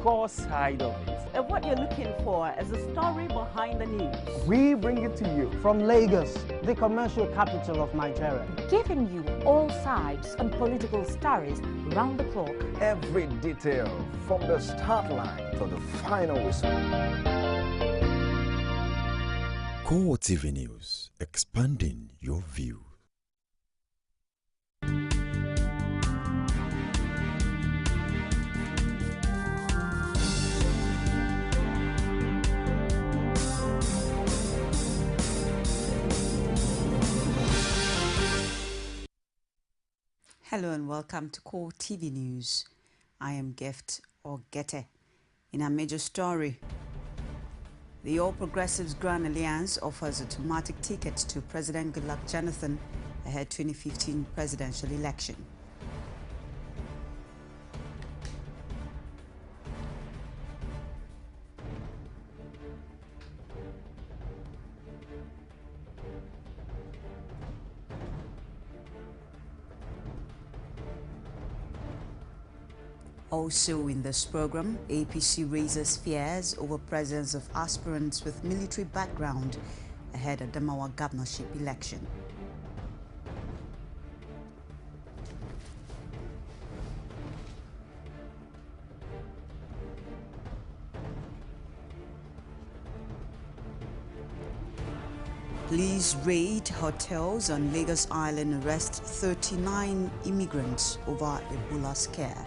core side of it. And what you're looking for is the story behind the news. We bring it to you from Lagos, the commercial capital of Nigeria, giving you all sides and political stories round the clock. Every detail from the start line to the final whistle. CoreTV News, expanding your view. Hello and welcome to CoreTV News. I am Gift Ogete. In our major story, the All Progressives Grand Alliance offers automatic tickets to President Goodluck Jonathan ahead 2015 presidential election. Also in this program, APC raises fears over presence of aspirants with military background ahead of the Adamawa governorship election. Police raid hotels on Lagos Island, arrest 39 immigrants over Ebola scare.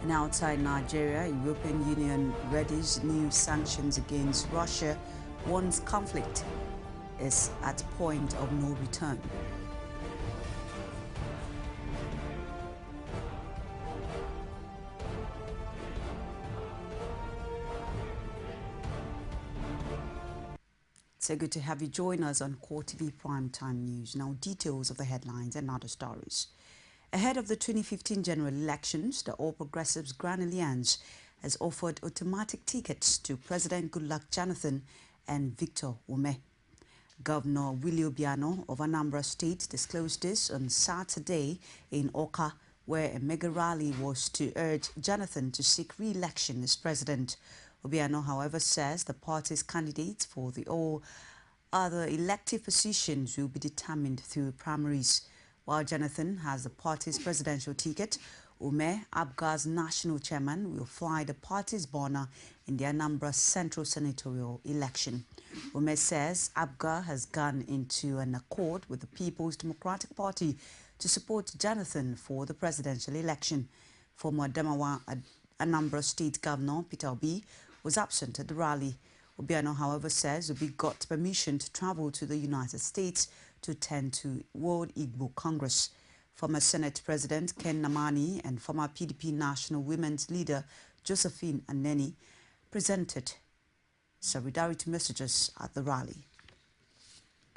And outside Nigeria, European Union readies new sanctions against Russia once conflict is at point of no return. So good to have you join us on CoreTV Primetime News. Now, details of the headlines and other stories. Ahead of the 2015 general elections, the All Progressives Grand Alliance has offered automatic tickets to President Goodluck Jonathan and Victor Ume. Governor Willie Obiano of Anambra State disclosed this on Saturday in Awka, where a mega rally was to urge Jonathan to seek re-election as president. Obiano, however, says the party's candidates for the all other elective positions will be determined through primaries. While Jonathan has the party's presidential ticket, Ume, Abga's national chairman, will fly the party's banner in the Anambra Central Senatorial election. Ume says Abga has gone into an accord with the People's Democratic Party to support Jonathan for the presidential election. Former Adamawa Anambra State Governor Peter Obi was absent at the rally. Obiano, however, says Obi got permission to travel to the United States to attend to World Igbo Congress. Former Senate President Ken Namani and former PDP National Women's Leader Josephine Aneni presented solidarity messages at the rally.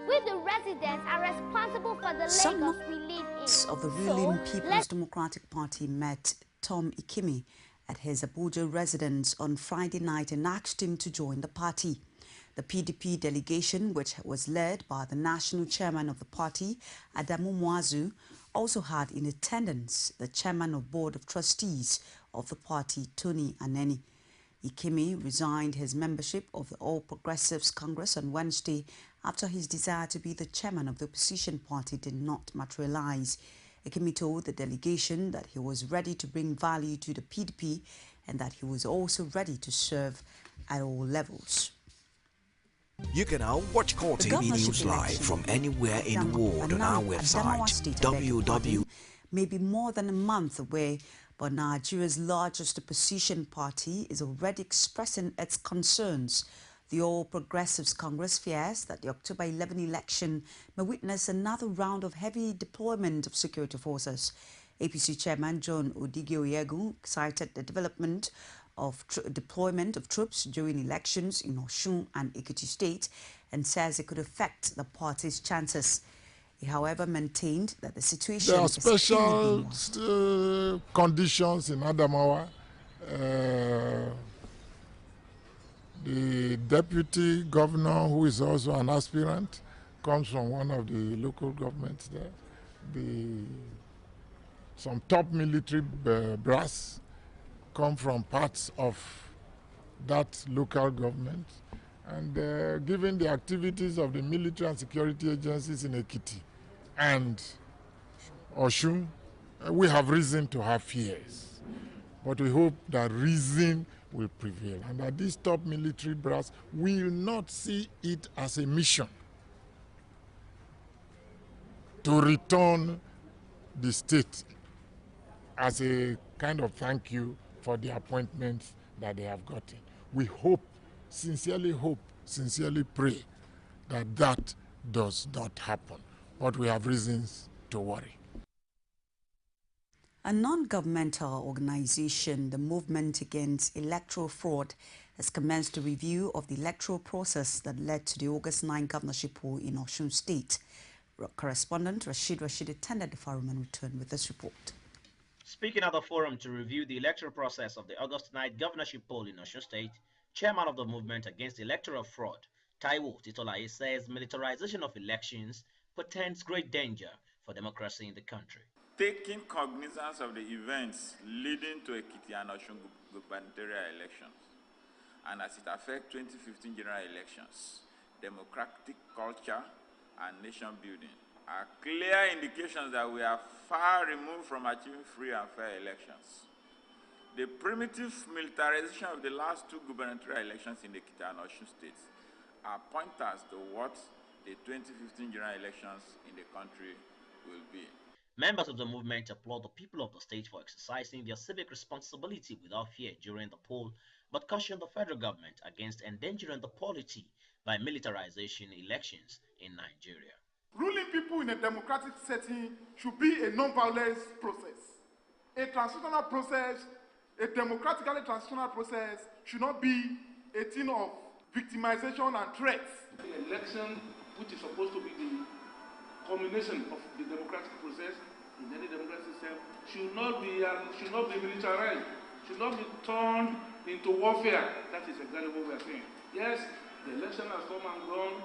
We, the residents, are responsible for the Lagos we live in. Some of the ruling People's Democratic Party met Tom Ikimi at his Abuja residence on Friday night and asked him to join the party. The PDP delegation, which was led by the national chairman of the party, Adamu Mwazu, also had in attendance the chairman of Board of Trustees of the party, Tony Aneni. Ikemi resigned his membership of the All Progressives Congress on Wednesday after his desire to be the chairman of the opposition party did not materialize. Ikemi told the delegation that he was ready to bring value to the PDP and that he was also ready to serve at all levels. You can now watch CoreTV News live from anywhere in the world on our website, www. Maybe more than a month away, but Nigeria's largest opposition party is already expressing its concerns. The All Progressives Congress fears that the October 11 election may witness another round of heavy deployment of security forces. APC Chairman John Odige Oyegu cited the development of deployment of troops during elections in Osun and Ekiti State and says it could affect the party's chances. He, however, maintained that the situation there are is special conditions in Adamawa. The deputy governor, who is also an aspirant, comes from one of the local governments there. Some top military brass come from parts of that local government. And given the activities of the military and security agencies in Ekiti and Oshun, we have reason to have fears. But we hope that reason will prevail and that this top military brass will not see it as a mission to return the state as a kind of thank you for the appointments that they have gotten. We hope, sincerely pray that that does not happen. But we have reasons to worry. A non-governmental organization, the Movement Against Electoral Fraud, has commenced a review of the electoral process that led to the August 9 governorship poll in Osun State. Correspondent Rashid attended the forum and returned with this report. Speaking at the forum to review the electoral process of the August 9 governorship poll in Osun State, chairman of the Movement Against Electoral Fraud, Taiwo Titolaye, says militarization of elections portends great danger for democracy in the country. Taking cognizance of the events leading to Ekiti and Osun gubernatorial elections, and as it affects 2015 general elections, democratic culture and nation building are clear indications that we are far removed from achieving free and fair elections. The primitive militarization of the last two gubernatorial elections in Ekiti and Osun states are pointers to what the 2015 general elections in the country will be. Members of the movement applaud the people of the state for exercising their civic responsibility without fear during the poll, but caution the federal government against endangering the polity by militarization elections in Nigeria. Ruling people in a democratic setting should be a non-violence process. A transitional process, a democratically transitional process, should not be a thing of victimization and threats. The election, which is supposed to be the culmination of the democratic process in any democratic system, should not be militarized, should not be turned into warfare. That is exactly what we are saying. Yes, the election has come and gone.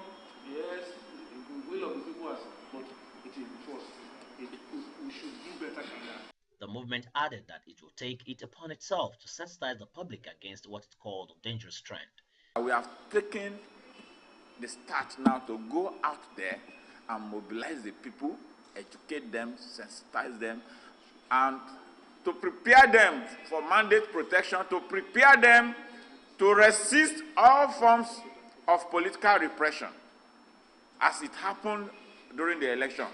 Yes, the will of the people has, but it is forced. We should do better than that. The movement added that it will take it upon itself to sensitize the public against what it called a dangerous trend. We have taken the start now to go out there and mobilize the people, educate them, sensitize them, and to prepare them for mandate protection, to prepare them to resist all forms of political repression, as it happened during the election.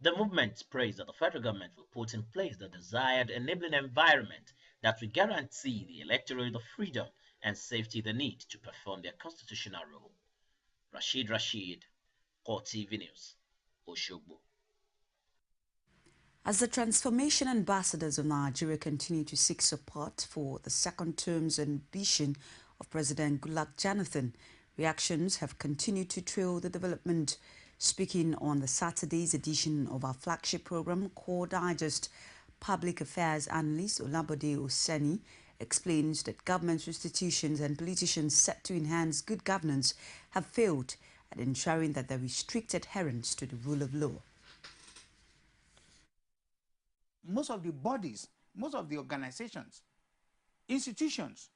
The movement prays that the federal government will put in place the desired enabling environment that will guarantee the electorate the freedom and safety they need to perform their constitutional role. Rashid, CoreTV News, Oshogbo. As the transformation ambassadors of Nigeria continue to seek support for the second term's ambition of President Goodluck Jonathan, reactions have continued to trail the development. Speaking on the Saturday's edition of our flagship program, Core Digest, Public Affairs Analyst Olabode Oseni explains that government institutions and politicians set to enhance good governance have failed at ensuring that there is strict adherence to the rule of law. Most of the bodies, most of the organizations, institutions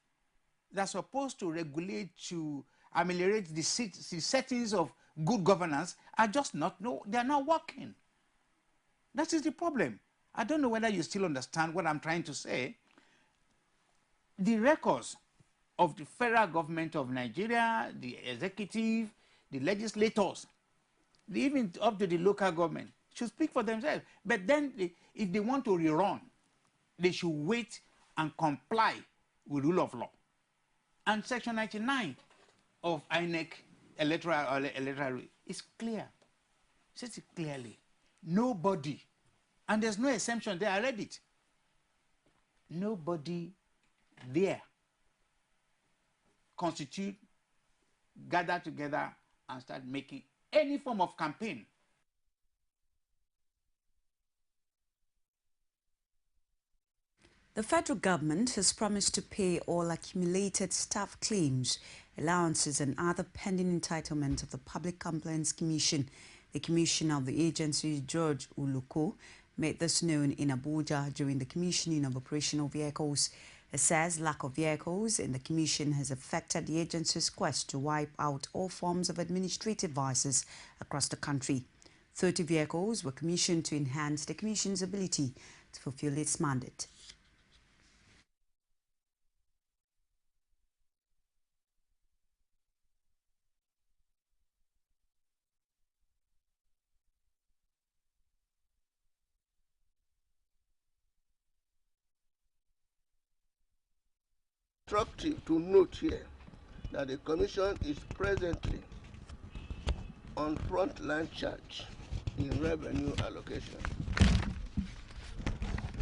that are supposed to regulate, to ameliorate the settings of good governance are just not, they are not working. That is the problem. I don't know whether you still understand what I'm trying to say. The records of the federal government of Nigeria, the executive, the legislators, even up to the local government, should speak for themselves. But then, if they want to rerun, they should wait and comply with rule of law. And Section 99 of INEC electoral is clear. It says it clearly. Nobody, and there's no exemption there, I read it. Nobody there gather together and start making any form of campaign. The federal government has promised to pay all accumulated staff claims allowances and other pending entitlements of the Public Complaints Commission. The Commissioner of the agency, George Uluko, made this known in Abuja during the commissioning of operational vehicles. It says lack of vehicles in the commission has affected the agency's quest to wipe out all forms of administrative vices across the country. 30 vehicles were commissioned to enhance the commission's ability to fulfill its mandate. Instructive to note here that the Commission is presently on frontline charge in revenue allocation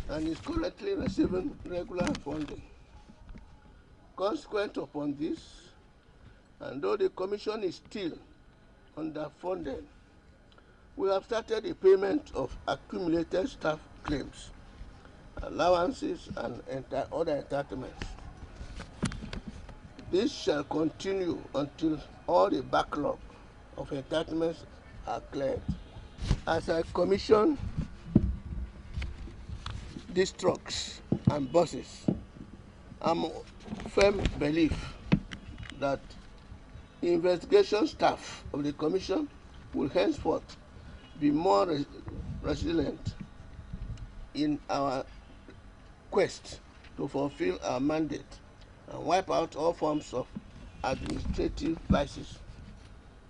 and is currently receiving regular funding. Consequent upon this, and though the Commission is still underfunded, we have started the payment of accumulated staff claims, allowances, and other entitlements. This shall continue until all the backlog of entitlements are cleared. As I commission these trucks and buses, I'm firm belief that the investigation staff of the Commission will henceforth be more resilient in our quest to fulfill our mandate and wipe out all forms of administrative vices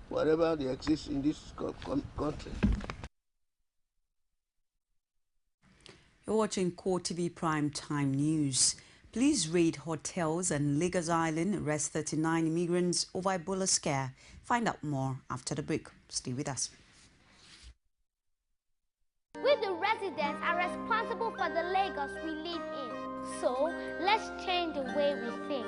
wherever they exist in this country. You're watching CoreTV Prime Time News. Police raid hotels and Lagos Island, arrest 39 immigrants over Ebola scare. Find out more after the break. Stay with us. We the residents are responsible for the Lagos we live in. So let's change the way we think.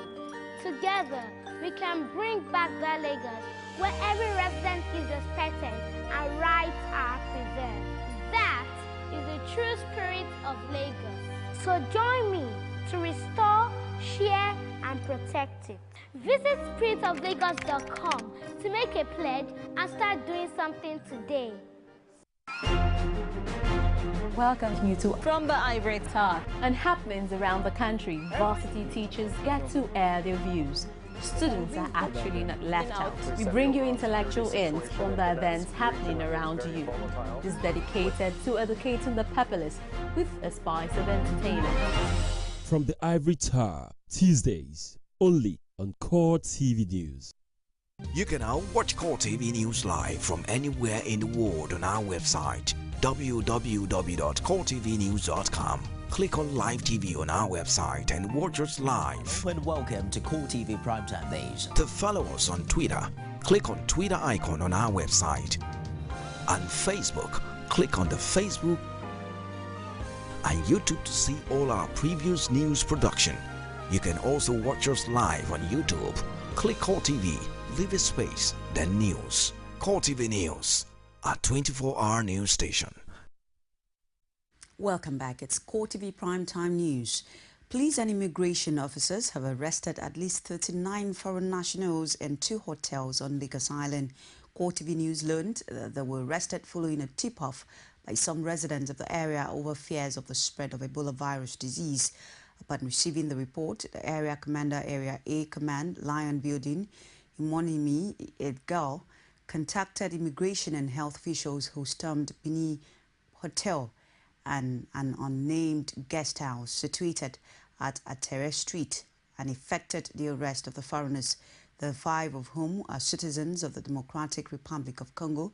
Together, we can bring back that Lagos where every resident is respected and rights are preserved. That is the true spirit of Lagos. So join me to restore, share, and protect it. Visit spiritoflagos.com to make a pledge and start doing something today. Welcome you to From the Ivory Tower and happenings around the country. Varsity teachers get to air their views. Students are actually not left out. We bring you intellectual ends from the events happening around you. It is dedicated to educating the populace with a spice of entertainment. From the Ivory Tower, Tuesdays, only on CoreTV News. You can now watch CoreTV News live from anywhere in the world on our website www.coretvnews.com. Click on Live TV on our website and watch us live. And welcome to CoreTV Primetime Days. To follow us on Twitter, click on Twitter icon on our website. On Facebook, click on the Facebook and YouTube to see all our previous news production. You can also watch us live on YouTube. Click CoreTV, leave a space, then News. CoreTV News, a 24-hour news station. Welcome back. It's CoreTV Primetime News. Police and immigration officers have arrested at least 39 foreign nationals in 2 hotels on Lagos Island. CoreTV News learned they were arrested following a tip-off by some residents of the area over fears of the spread of Ebola virus disease. Upon receiving the report, the area commander, Area A Command, Lion Building, Imonimi Edgar, contacted immigration and health officials who stormed Bini Hotel and an unnamed guest house situated at Atere Street and effected the arrest of the foreigners, the 5 of whom are citizens of the Democratic Republic of Congo,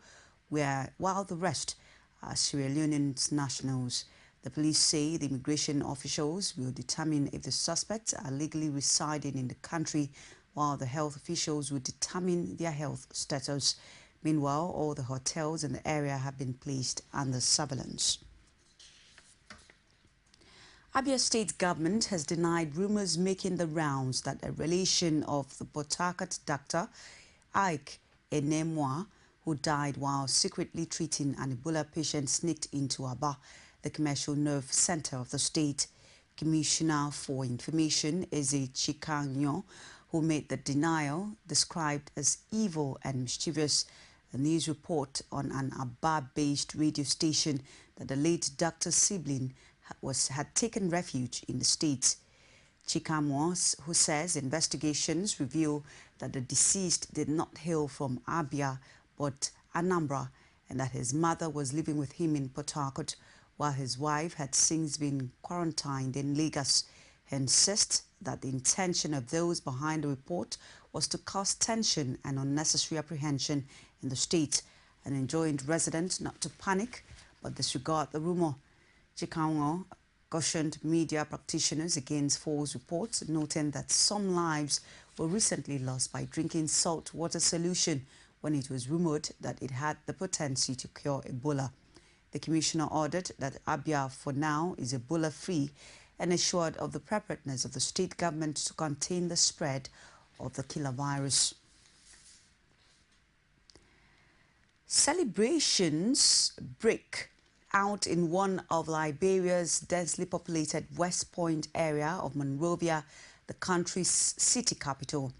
while the rest are Sierra Leonean nationals. The police say the immigration officials will determine if the suspects are legally residing in the country, while the health officials will determine their health status. Meanwhile, all the hotels in the area have been placed under surveillance. Abia State government has denied rumors making the rounds that a relation of the Port Harcourt doctor Ike Enemwa, who died while secretly treating an Ebola patient, sneaked into Aba, the commercial nerve center of the state. Commissioner for Information Eze Chikanyo, who made the denial described as evil and mischievous. A news report on an Aba-based radio station that the late Dr. Sibling had taken refuge in the States. Chikamwa, who says investigations reveal that the deceased did not hail from Abia but Anambra, and that his mother was living with him in Port Harcourt while his wife had since been quarantined in Lagos. He insists that the intention of those behind the report was to cause tension and unnecessary apprehension in the state and enjoined residents not to panic but disregard the rumor. Chikamwa cautioned media practitioners against false reports, noting that some lives were recently lost by drinking salt water solution when it was rumored that it had the potency to cure Ebola. The commissioner ordered that Abia for now is Ebola-free and assured of the preparedness of the state government to contain the spread of the killer virus. Celebrations break out in one of Liberia's densely populated West Point area of Monrovia, the country's city capital.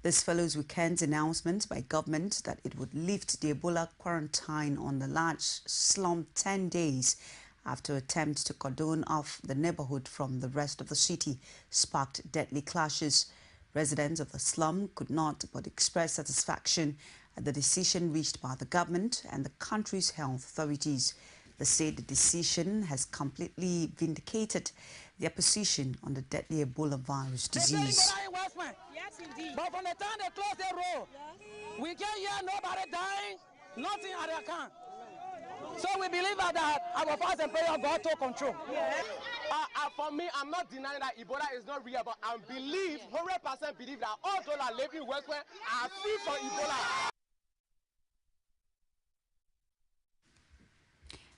This follows weekend's announcement by government that it would lift the Ebola quarantine on the large slum 10 days after attempts to cordon off the neighborhood from the rest of the city sparked deadly clashes. Residents of the slum could not but express satisfaction at the decision reached by the government and the country's health authorities. They say the decision has completely vindicated their position on the deadly Ebola virus disease. Yes, indeed. But from the time they close the road, we can't hear nobody dying, nothing at the account. So we believe that our fast and prayer God took control. Yes. For me, I'm not denying that Ebola is not real, but I believe, 100% believe that all those that live in West Point are free from Ebola.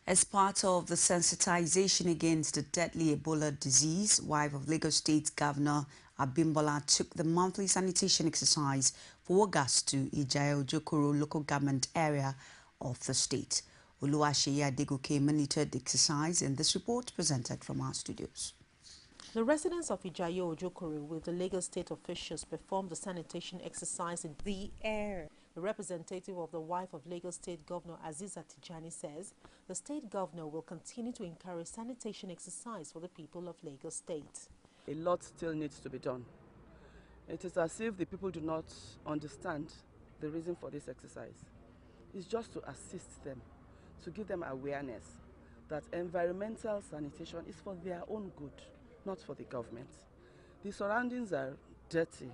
As part of the sensitization against the deadly Ebola disease, wife of Lagos State Governor Abimbola took the monthly sanitation exercise for Augustu Ijayo-Ojokoro local government area of the state. Oluwaseyi Adegoke monitored the exercise in this report presented from our studios. The residents of Ijayo-Ojokoro with the Lagos state officials performed the sanitation exercise in the air. The representative of the wife of Lagos State Governor Aziza Tijani says the state governor will continue to encourage sanitation exercise for the people of Lagos State. A lot still needs to be done. It is as if the people do not understand the reason for this exercise. It's just to assist them, to give them awareness that environmental sanitation is for their own good, not for the government. The surroundings are dirty.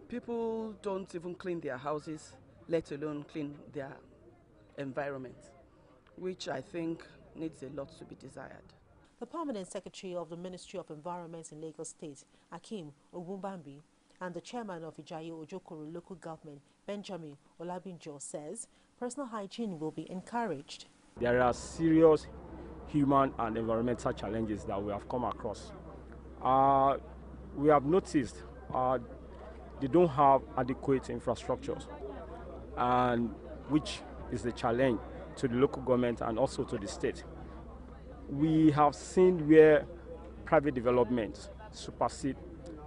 People don't even clean their houses, let alone clean their environment, which I think needs a lot to be desired. The permanent secretary of the Ministry of Environment in Lagos State, Akim Ogunbambi, and the chairman of Ijayo-Ojokoro local government, Benjamin Olabinjo, says personal hygiene will be encouraged. There are serious human and environmental challenges that we have come across. We have noticed they don't have adequate infrastructures, and which is a challenge to the local government and also to the state. We have seen where private development supersede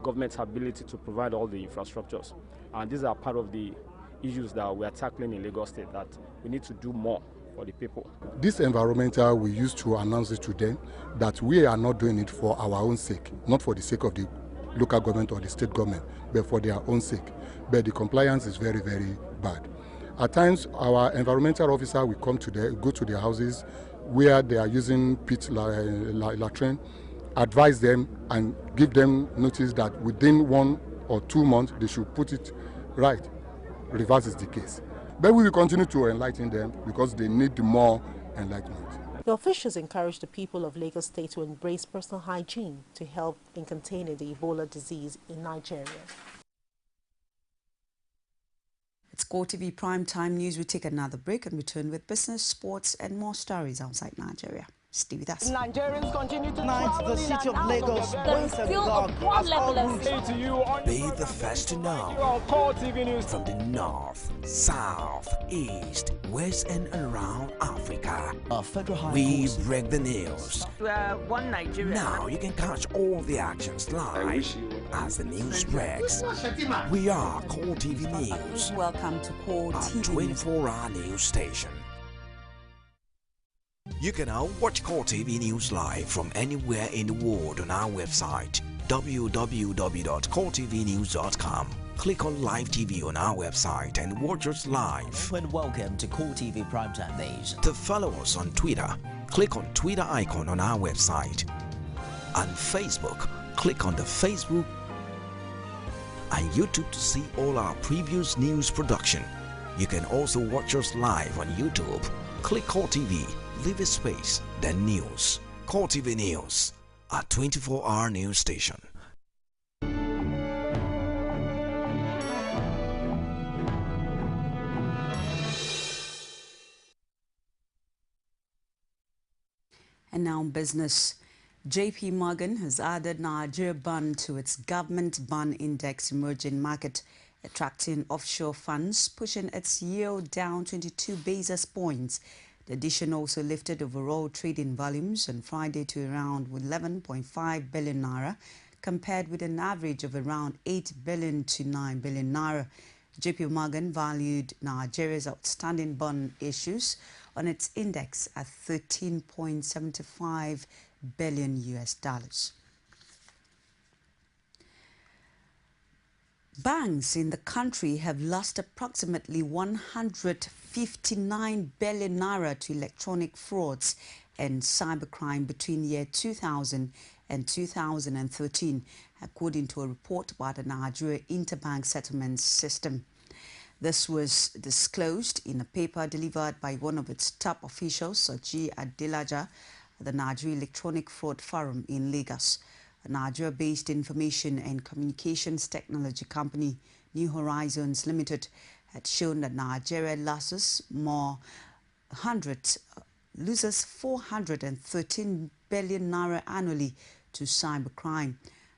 government's ability to provide all the infrastructures, and these are part of the issues that we are tackling in Lagos State, that we need to do more for the people. This environmental, we used to announce it to them that we are not doing it for our own sake, not for the sake of the local government or the state government, but for their own sake. But the compliance is very, very bad. At times, our environmental officer will come to go to their houses where they are using pit latrine, advise them and give them notice that within 1 or 2 months they should put it right. Reverse is the case. But we will continue to enlighten them because they need more enlightenment. The officials encourage the people of Lagos State to embrace personal hygiene to help in containing the Ebola disease in Nigeria. It's CoreTV Primetime News. We take another break and return with business, sports and more stories outside Nigeria. Stay with us. Nigerians continue to Tonight, the city of Lagos waits and God as all routes. Be the first to know. From the north, south, east, west, and around Africa, we break the news. We are one Nigeria. Now you can catch all the actions live as the news breaks. We are CoreTV News. Welcome to CoreTV, 24-hour news station. You can now watch CoreTV News live from anywhere in the world on our website www.coretvnews.com. Click on Live TV on our website and watch us live. And welcome to CoreTV Primetime Days. To follow us on Twitter, click on Twitter icon on our website. On Facebook, click on the Facebook and YouTube to see all our previous news production. You can also watch us live on YouTube. Click CoreTV, leave a space, then News. CoreTV News, a 24-hour news station. And now business. JP Morgan has added Nigeria bond to its government bond index emerging market, attracting offshore funds, pushing its yield down 22 basis points. The addition also lifted overall trading volumes on Friday to around 11.5 billion naira, compared with an average of around 8 billion to 9 billion naira. JP Morgan valued Nigeria's outstanding bond issues on its index at $13.75 billion US. Banks in the country have lost approximately 159 billion naira to electronic frauds and cybercrime between year 2000 and 2013, according to a report by the Nigeria Interbank Settlement System. This was disclosed in a paper delivered by one of its top officials, Soji Adelaja, at the Nigeria Electronic Fraud Forum in Lagos. A Nigeria-based information and communications technology company, New Horizons Limited, had shown that Nigeria loses 413 billion naira annually to cybercrime.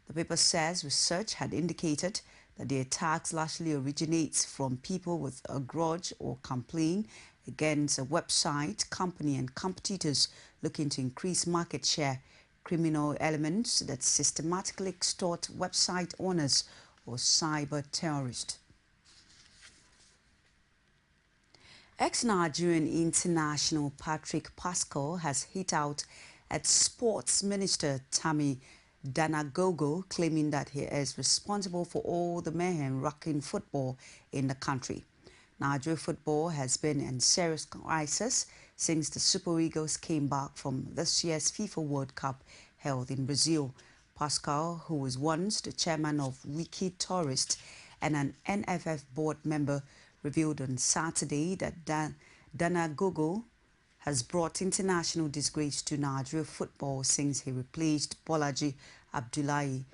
The paper says research had indicated that the attacks largely originates from people with a grudge or complaint against a website, company and competitors looking to increase market share, criminal elements that systematically extort website owners, or cyber terrorists. Ex-Nigerian international Patrick Pascal has hit out at Sports Minister Tammy Danagogo, claiming that he is responsible for all the mayhem rocking football in the country. Nigeria football has been in serious crisis since the Super Eagles came back from this year's FIFA World Cup held in Brazil. Pascal, who was once the chairman of Wiki Tourist and an NFF board member, revealed on Saturday that Danagogo has brought international disgrace to Nigeria football since he replaced Bolaji Abdullahi.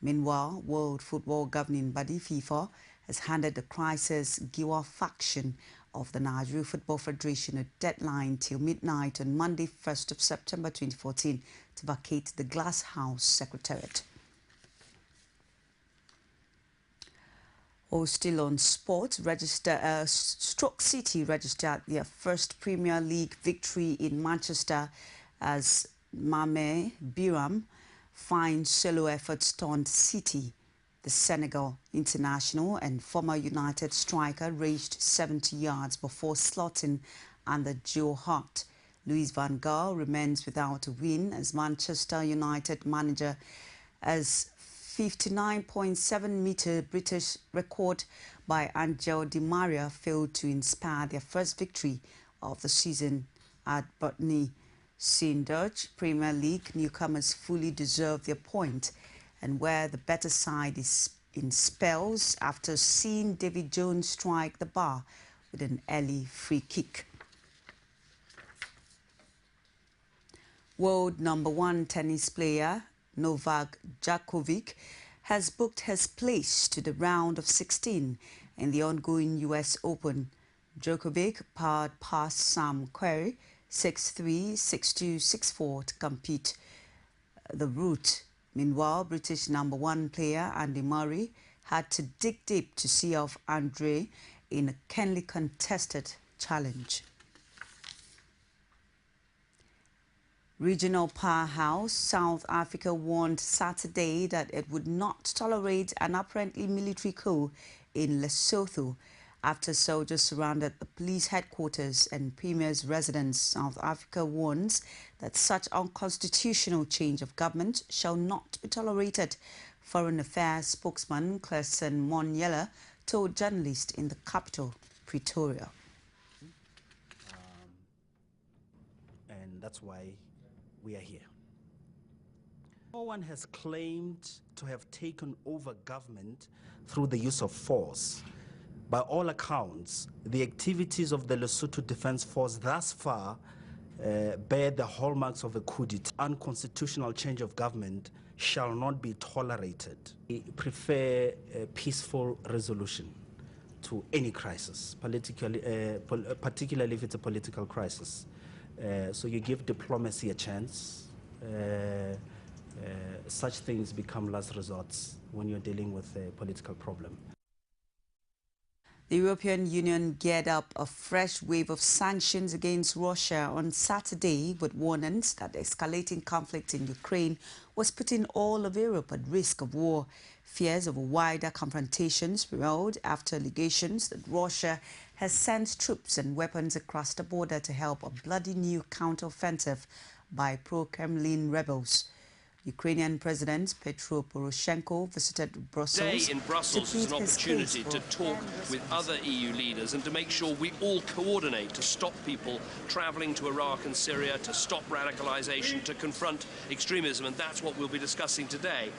Meanwhile, World Football Governing Body FIFA has handed the crisis Giwa faction of the Nigeria Football Federation a deadline till midnight on Monday, 1st of September 2014 to vacate the Glass House Secretariat. Still on sports, Stoke City registered their first Premier League victory in Manchester as Mame Biram finds solo efforts turned City. The Senegal international and former United striker raced 70 yards before slotting under Joe Hart. Louis van Gaal remains without a win as Manchester United manager, as 59.7-metre British record by Angel Di Maria failed to inspire their first victory of the season at Burnley. Seeing Dutch Premier League newcomers fully deserve their point, and where the better side is in spells after seeing David Jones strike the bar with an early free kick. World #1 tennis player Novak Djokovic has booked his place to the round of 16 in the ongoing US Open. Djokovic powered past Sam Querrey 6-3, 6-2, 6-4 to compete the route. Meanwhile, British #1 player Andy Murray had to dig deep to see off Andre in a keenly contested challenge. Regional powerhouse South Africa warned Saturday that it would not tolerate an apparently military coup in Lesotho after soldiers surrounded the police headquarters and Premier's residence. South Africa warns that such unconstitutional change of government shall not be tolerated. Foreign Affairs spokesman Clerson Monyela told journalists in the capital, Pretoria. And that's why we are here. No one has claimed to have taken over government through the use of force. By all accounts, the activities of the Lesotho Defence Force thus far bear the hallmarks of a coup d'etat. Unconstitutional change of government shall not be tolerated. We prefer a peaceful resolution to any crisis, particularly if it's a political crisis. So you give diplomacy a chance. Such things become last resorts when you're dealing with a political problem. The European Union geared up a fresh wave of sanctions against Russia on Saturday with warnings that the escalating conflict in Ukraine was putting all of Europe at risk of war. Fears of a wider confrontation spiraled after allegations that Russia has sent troops and weapons across the border to help a bloody new counteroffensive by pro-Kremlin rebels. Ukrainian President Petro Poroshenko visited Brussels. Today in Brussels is an opportunity to talk with other EU leaders and to make sure we all coordinate to stop people travelling to Iraq and Syria, to stop radicalisation, to confront extremism, and that's what we'll be discussing today.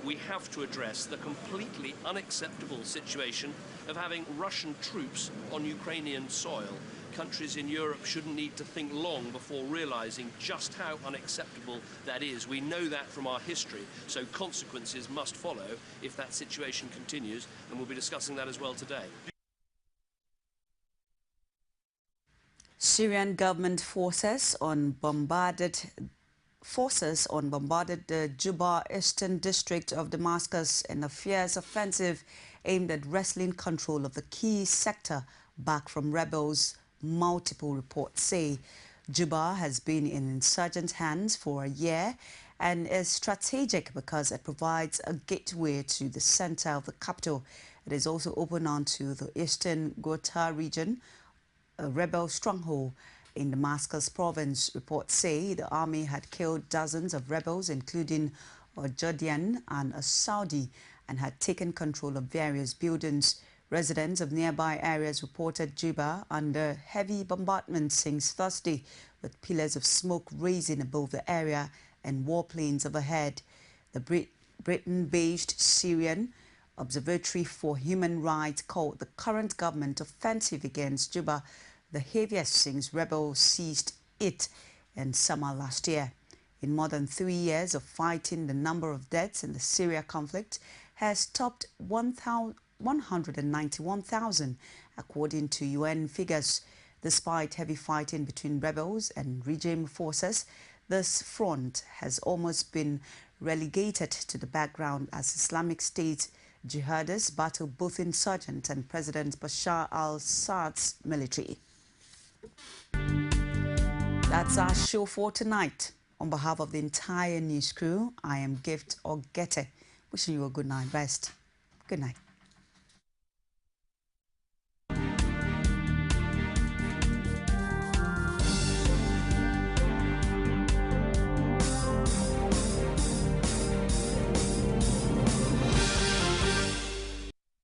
We have to address the completely unacceptable situation of having Russian troops on Ukrainian soil. Countries in Europe shouldn't need to think long before realising just how unacceptable that is. We know that from our history, so consequences must follow if that situation continues, and we'll be discussing that as well today. Syrian government forces bombarded the Juba eastern district of Damascus in a fierce offensive aimed at wresting control of the key sector back from rebels. Multiple reports say Juba has been in insurgent hands for a year and is strategic because it provides a gateway to the center of the capital. It is also open onto the eastern Ghouta region, a rebel stronghold in Damascus province. Reports say the army had killed dozens of rebels, including a Jordan and a Saudi, and had taken control of various buildings. Residents of nearby areas reported Juba under heavy bombardment since Thursday, with pillars of smoke rising above the area and warplanes overhead. The Britain-based Syrian Observatory for Human Rights called the current government offensive against Juba the heaviest since rebels seized it in summer last year. In more than 3 years of fighting, the number of deaths in the Syria conflict has topped 191,000, according to UN figures. Despite heavy fighting between rebels and regime forces, this front has almost been relegated to the background as Islamic State jihadists battle both insurgents and President Bashar al-Assad's military. That's our show for tonight. On behalf of the entire news crew, I am Gift Ogete, wishing you a good night rest. Good night.